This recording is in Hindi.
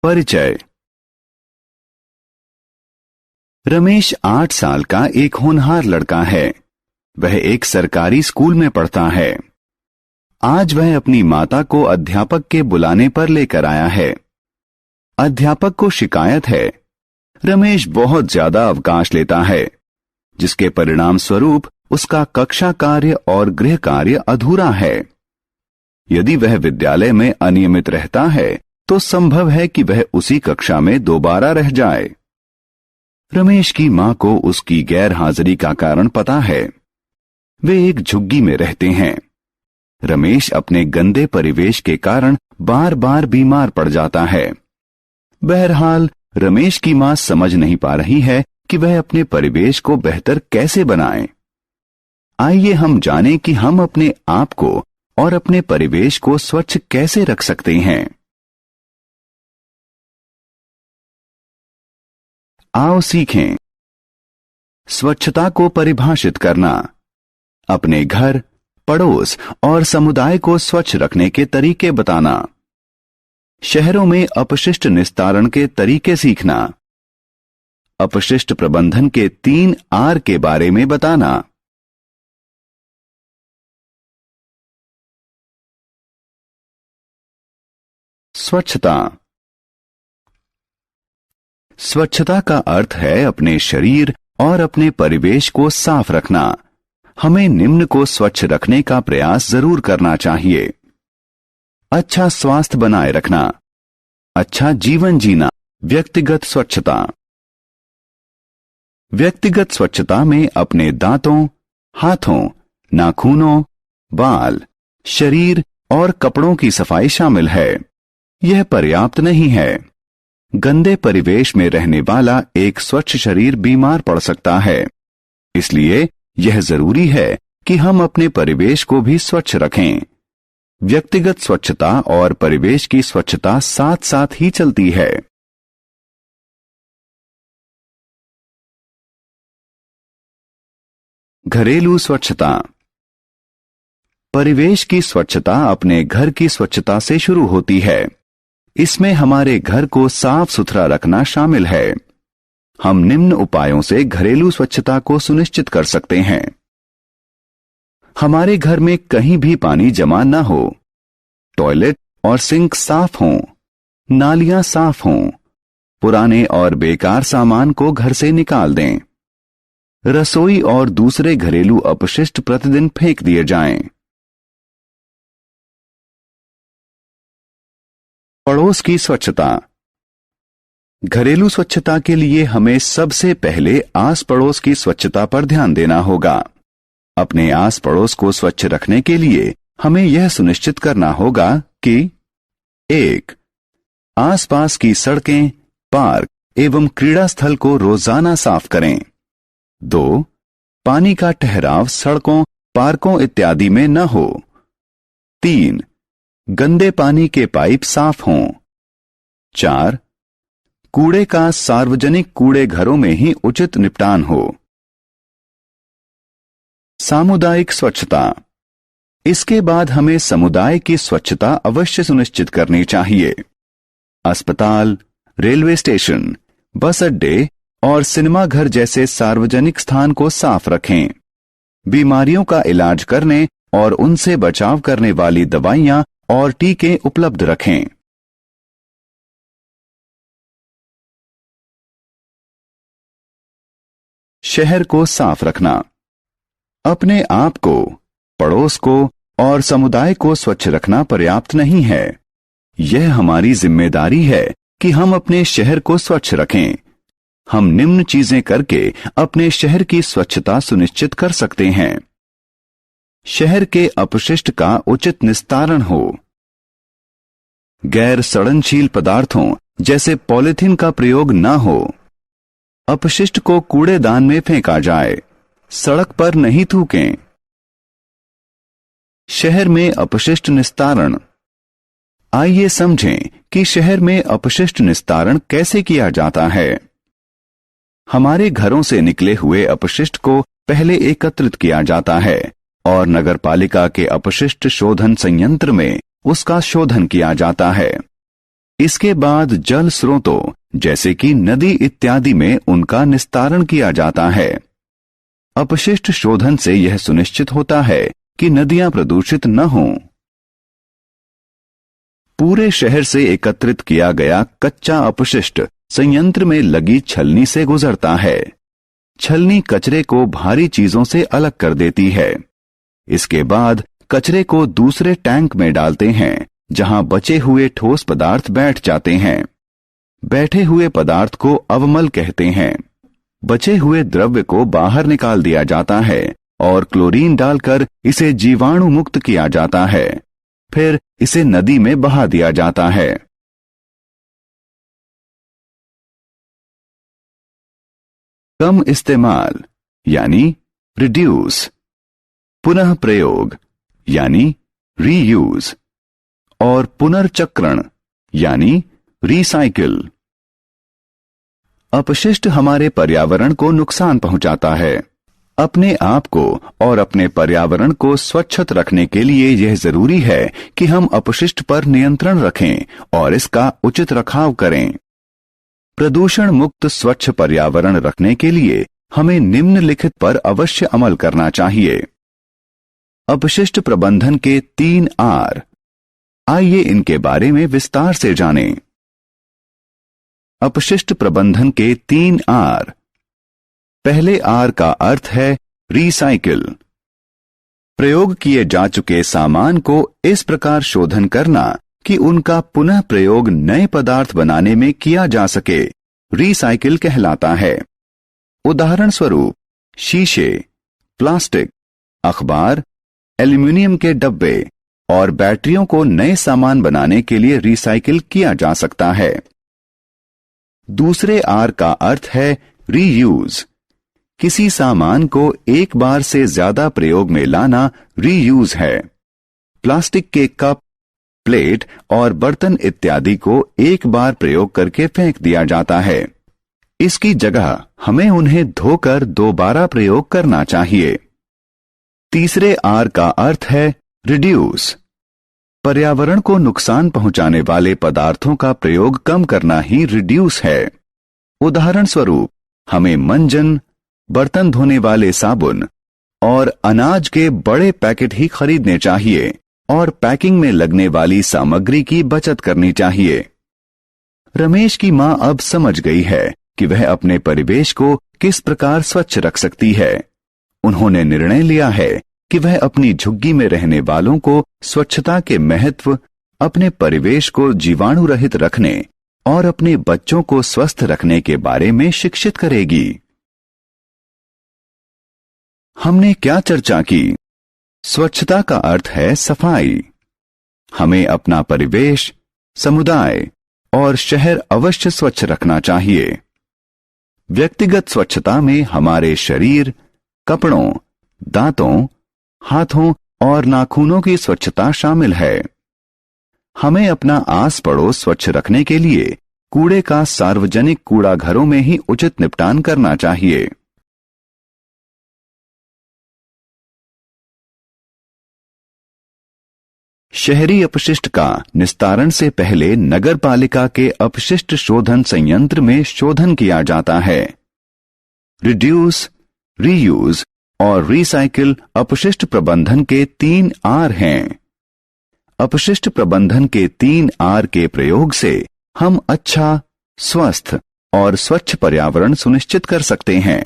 परिचय। रमेश 8 साल का एक होनहार लड़का है। वह एक सरकारी स्कूल में पढ़ता है। आज वह अपनी माता को अध्यापक के बुलाने पर लेकर आया है। अध्यापक को शिकायत है, रमेश बहुत ज्यादा अवकाश लेता है, जिसके परिणाम स्वरूप उसका कक्षा कार्य और गृह कार्य अधूरा है। यदि वह विद्यालय में अनियमित रहता है तो संभव है कि वह उसी कक्षा में दोबारा रह जाए। रमेश की मां को उसकी गैर हाजिरी का कारण पता है। वे एक झुग्गी में रहते हैं। रमेश अपने गंदे परिवेश के कारण बार बार बीमार पड़ जाता है। बहरहाल रमेश की मां समझ नहीं पा रही है कि वह अपने परिवेश को बेहतर कैसे बनाए। आइए हम जानें कि हम अपने आप को और अपने परिवेश को स्वच्छ कैसे रख सकते हैं। आओ सीखें। स्वच्छता को परिभाषित करना, अपने घर, पड़ोस और समुदाय को स्वच्छ रखने के तरीके बताना, शहरों में अपशिष्ट निस्तारण के तरीके सीखना, अपशिष्ट प्रबंधन के 3 आर के बारे में बताना। स्वच्छता। स्वच्छता का अर्थ है अपने शरीर और अपने परिवेश को साफ रखना। हमें निम्न को स्वच्छ रखने का प्रयास जरूर करना चाहिए। अच्छा स्वास्थ्य बनाए रखना, अच्छा जीवन जीना, व्यक्तिगत स्वच्छता। व्यक्तिगत स्वच्छता में अपने दांतों, हाथों, नाखूनों, बाल, शरीर और कपड़ों की सफाई शामिल है। यह पर्याप्त नहीं है। गंदे परिवेश में रहने वाला एक स्वच्छ शरीर बीमार पड़ सकता है। इसलिए यह जरूरी है कि हम अपने परिवेश को भी स्वच्छ रखें। व्यक्तिगत स्वच्छता और परिवेश की स्वच्छता साथ साथ ही चलती है। घरेलू स्वच्छता। परिवेश की स्वच्छता अपने घर की स्वच्छता से शुरू होती है। इसमें हमारे घर को साफ सुथरा रखना शामिल है। हम निम्न उपायों से घरेलू स्वच्छता को सुनिश्चित कर सकते हैं। हमारे घर में कहीं भी पानी जमा न हो, टॉयलेट और सिंक साफ हों, नालियां साफ हों, पुराने और बेकार सामान को घर से निकाल दें। रसोई और दूसरे घरेलू अपशिष्ट प्रतिदिन फेंक दिए जाएं। पड़ोस की स्वच्छता। घरेलू स्वच्छता के लिए हमें सबसे पहले आस पड़ोस की स्वच्छता पर ध्यान देना होगा। अपने आस पड़ोस को स्वच्छ रखने के लिए हमें यह सुनिश्चित करना होगा कि 1. आसपास की सड़कें, पार्क एवं क्रीड़ा स्थल को रोजाना साफ करें। 2. पानी का ठहराव सड़कों, पार्कों इत्यादि में न हो। 3. गंदे पानी के पाइप साफ हों। 4. कूड़े का सार्वजनिक कूड़े घरों में ही उचित निपटान हो। सामुदायिक स्वच्छता। इसके बाद हमें समुदाय की स्वच्छता अवश्य सुनिश्चित करनी चाहिए। अस्पताल, रेलवे स्टेशन, बस अड्डे और सिनेमा घर जैसे सार्वजनिक स्थान को साफ रखें। बीमारियों का इलाज करने और उनसे बचाव करने वाली दवाइयां और टीके उपलब्ध रखें। शहर को साफ रखना। अपने आप को, पड़ोस को और समुदाय को स्वच्छ रखना पर्याप्त नहीं है। यह हमारी जिम्मेदारी है कि हम अपने शहर को स्वच्छ रखें। हम निम्न चीजें करके अपने शहर की स्वच्छता सुनिश्चित कर सकते हैं। शहर के अपशिष्ट का उचित निस्तारण हो। गैर सड़नशील पदार्थों जैसे पॉलीथीन का प्रयोग न हो। अपशिष्ट को कूड़ेदान में फेंका जाए, सड़क पर नहीं थूकें। शहर में अपशिष्ट निस्तारण। आइए समझें कि शहर में अपशिष्ट निस्तारण कैसे किया जाता है। हमारे घरों से निकले हुए अपशिष्ट को पहले एकत्रित किया जाता है और नगरपालिका के अपशिष्ट शोधन संयंत्र में उसका शोधन किया जाता है। इसके बाद जल स्रोतों जैसे कि नदी इत्यादि में उनका निस्तारण किया जाता है। अपशिष्ट शोधन से यह सुनिश्चित होता है कि नदियां प्रदूषित न हों। पूरे शहर से एकत्रित किया गया कच्चा अपशिष्ट संयंत्र में लगी छलनी से गुजरता है। छलनी कचरे को भारी चीजों से अलग कर देती है। इसके बाद कचरे को दूसरे टैंक में डालते हैं जहां बचे हुए ठोस पदार्थ बैठ जाते हैं। बैठे हुए पदार्थ को अवमल कहते हैं। बचे हुए द्रव्य को बाहर निकाल दिया जाता है और क्लोरीन डालकर इसे जीवाणु मुक्त किया जाता है। फिर इसे नदी में बहा दिया जाता है। कम इस्तेमाल यानी रिड्यूस, पुनः प्रयोग यानी रीयूज और पुनर्चक्रण यानी रिसाइकिल। अपशिष्ट हमारे पर्यावरण को नुकसान पहुंचाता है। अपने आप को और अपने पर्यावरण को स्वच्छ रखने के लिए यह जरूरी है कि हम अपशिष्ट पर नियंत्रण रखें और इसका उचित रखाव करें। प्रदूषण मुक्त स्वच्छ पर्यावरण रखने के लिए हमें निम्नलिखित पर अवश्य अमल करना चाहिए। अपशिष्ट प्रबंधन के 3 आर। आइए इनके बारे में विस्तार से जानें। अपशिष्ट प्रबंधन के 3 आर। पहले आर का अर्थ है रिसाइकिल। प्रयोग किए जा चुके सामान को इस प्रकार शोधन करना कि उनका पुनः प्रयोग नए पदार्थ बनाने में किया जा सके, रिसाइकिल कहलाता है। उदाहरण स्वरूप शीशे, प्लास्टिक, अखबार, एल्यूमिनियम के डब्बे और बैटरियों को नए सामान बनाने के लिए रिसाइकिल किया जा सकता है। दूसरे आर का अर्थ है रीयूज। किसी सामान को एक बार से ज्यादा प्रयोग में लाना रीयूज है। प्लास्टिक के कप, प्लेट और बर्तन इत्यादि को एक बार प्रयोग करके फेंक दिया जाता है। इसकी जगह हमें उन्हें धोकर दोबारा प्रयोग करना चाहिए। तीसरे आर का अर्थ है रिड्यूस। पर्यावरण को नुकसान पहुंचाने वाले पदार्थों का प्रयोग कम करना ही रिड्यूस है। उदाहरण स्वरूप हमें मंजन, बर्तन धोने वाले साबुन और अनाज के बड़े पैकेट ही खरीदने चाहिए और पैकिंग में लगने वाली सामग्री की बचत करनी चाहिए। रमेश की मां अब समझ गई है कि वह अपने परिवेश को किस प्रकार स्वच्छ रख सकती है। उन्होंने निर्णय लिया है कि वह अपनी झुग्गी में रहने वालों को स्वच्छता के महत्व, अपने परिवेश को जीवाणु रहित रखने और अपने बच्चों को स्वस्थ रखने के बारे में शिक्षित करेगी। हमने क्या चर्चा की? स्वच्छता का अर्थ है सफाई। हमें अपना परिवेश, समुदाय और शहर अवश्य स्वच्छ रखना चाहिए। व्यक्तिगत स्वच्छता में हमारे शरीर, कपड़ों, दांतों, हाथों और नाखूनों की स्वच्छता शामिल है। हमें अपना आस पड़ोस स्वच्छ रखने के लिए कूड़े का सार्वजनिक कूड़ा घरों में ही उचित निपटान करना चाहिए। शहरी अपशिष्ट का निस्तारण से पहले नगर पालिका के अपशिष्ट शोधन संयंत्र में शोधन किया जाता है। रिड्यूस, रीयूज और रिसाइकिल अपशिष्ट प्रबंधन के 3 आर हैं। अपशिष्ट प्रबंधन के 3 आर के प्रयोग से हम अच्छा, स्वस्थ और स्वच्छ पर्यावरण सुनिश्चित कर सकते हैं।